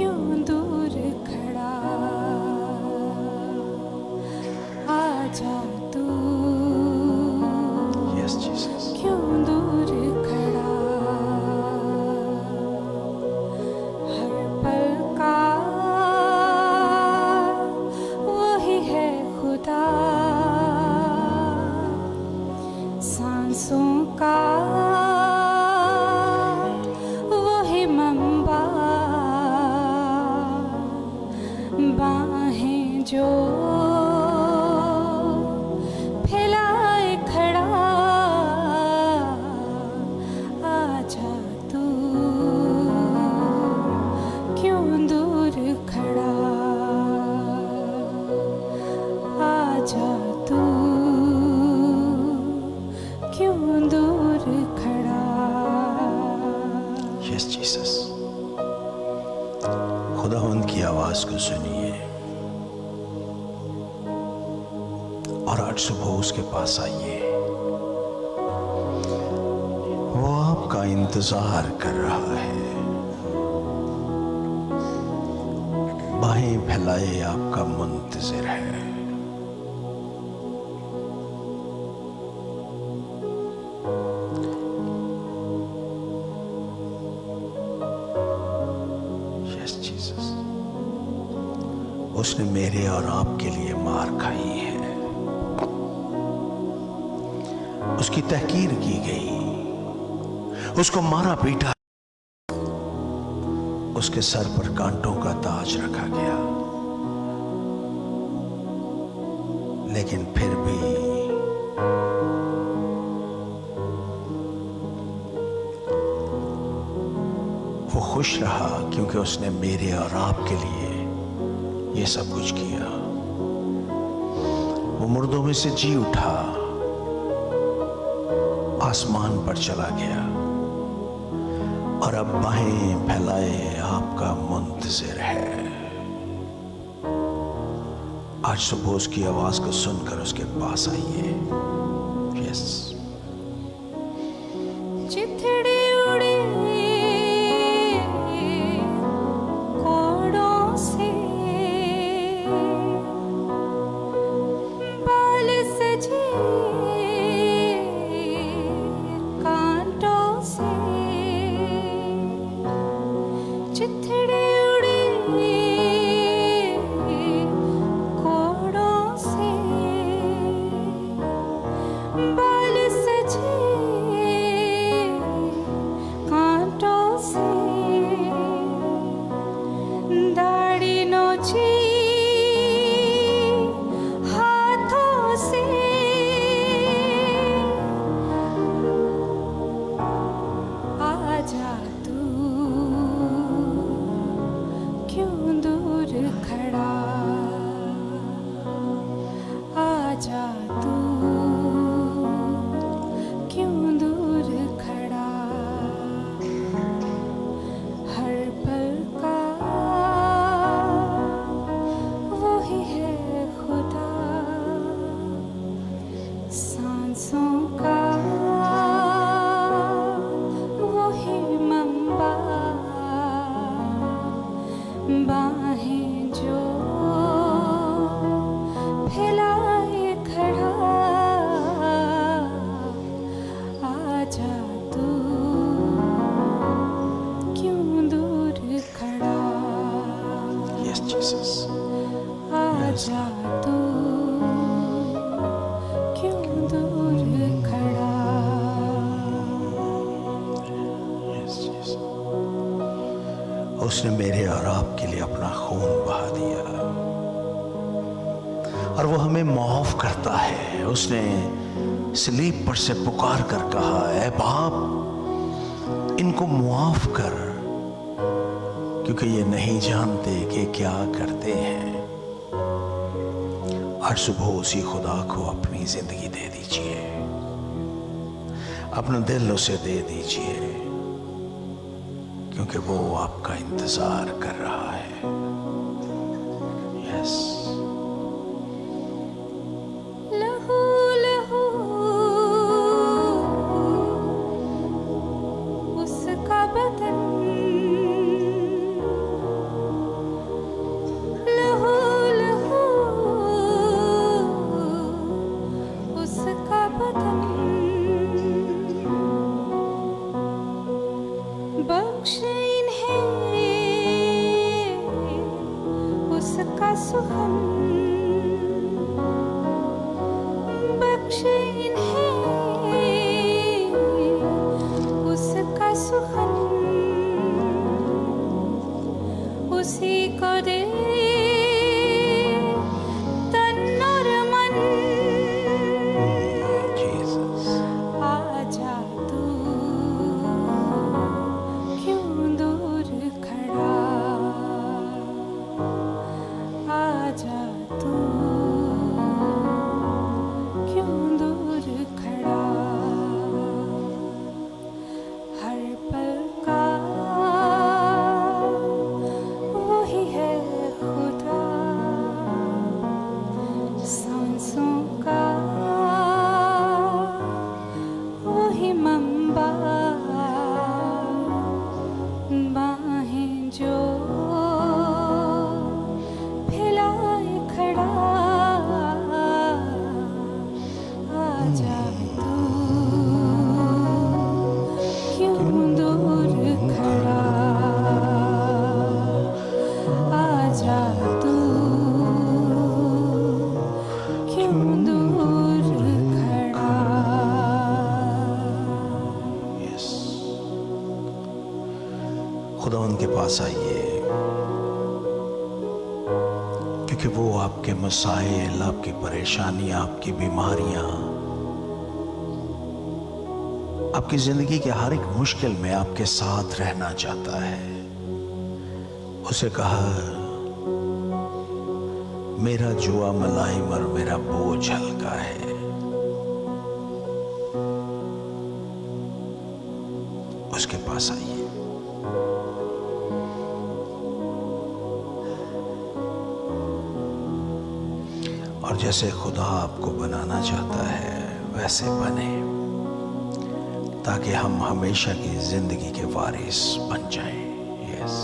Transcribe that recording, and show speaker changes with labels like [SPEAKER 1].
[SPEAKER 1] क्यों दूर खड़ा, आजा तू।
[SPEAKER 2] Yes, Jesus.
[SPEAKER 1] क्यों दूर खड़ा, हर पल का वही है खुदा, सांसों का वही मंबा, बाहें जो फैलाए खड़ा, आजा तू। क्यों दूर खड़ा, आजा तू। क्यों दूर खड़ा।
[SPEAKER 2] Yes, Jesus. खुदावंद की आवाज को सुनिए और आज सुबह उसके पास आइए। वो आपका इंतजार कर रहा है, बाहें फैलाए आपका मुंतजिर है। यस जीसस, उसने मेरे और आपके लिए मार खाई है, उसकी तहकीर की गई, उसको मारा पीटा, उसके सर पर कांटों का ताज रखा गया, लेकिन फिर भी वो खुश रहा, क्योंकि उसने मेरे और आपके लिए ये सब कुछ किया। वो मुर्दों में से जी उठा, आसमान पर चला गया और अब बाहें फैलाए आपका मुंतजिर है। आज सुबह उसकी आवाज को सुनकर उसके पास आइए। यस,
[SPEAKER 1] चिथड़े उड़े कोड़ों से, बाल सजे कांटों से, चिथड़े उड़े कोड़ों से, बाल सजे कांटों से, दाढ़ी नोची हाथों से, आजा तू। क्यों दूर खड़ा, आजा तू। क्यों दूर खड़ा, हर पल का वही है खुदा, सांसों का वही मंबा, बाहें जो फैलाए खड़ा, आजा तू। क्यों दूर खड़ा,
[SPEAKER 2] यस जीसस,
[SPEAKER 1] आजा तू। क्यों दूर खड़ा,
[SPEAKER 2] यस जीसस। उसने मेरे और आपके लिए अपना खून बहा दिया और वो हमें माफ करता है। उसने सलीब पर से पुकार कर कहा, ऐ बाप, इनको माफ कर, क्योंकि ये नहीं जानते कि क्या करते हैं। आज सुबह उसी खुदा को अपनी जिंदगी दे दीजिए, अपना दिल उसे दे दीजिए, क्योंकि वो आपका इंतजार कर रहा है। यस,
[SPEAKER 1] लहू लहू उसका बदन, उसका सुखम बख्शे इन्हें, उसका सुखम उसी को दे तन और मन। आजा तू क्यों दूर खड़ा, आजा तू क्यों दूर खड़ा। हर पल का वही है खुदा, सांसों का वही मंबा, बाहें जो फैलाए खड़ा। आजा तू क्यों दूर खड़ा, आजा तू क्यों दूर खड़ा।
[SPEAKER 2] यस, खुदावंद के पास आइए, क्योंकि वो आपके मसाइल, आपकी परेशानियां, आपकी बीमारियां, आपकी जिंदगी के हर एक मुश्किल में आपके साथ रहना चाहता है। उसे कहा, मेरा जुआ मुलायम और मेरा बोझ हल्का है। उसके पास आइए। और जैसे खुदा आपको बनाना चाहता है वैसे बने, ताकि हम हमेशा की जिंदगी के वारिस बन जाएं। यस।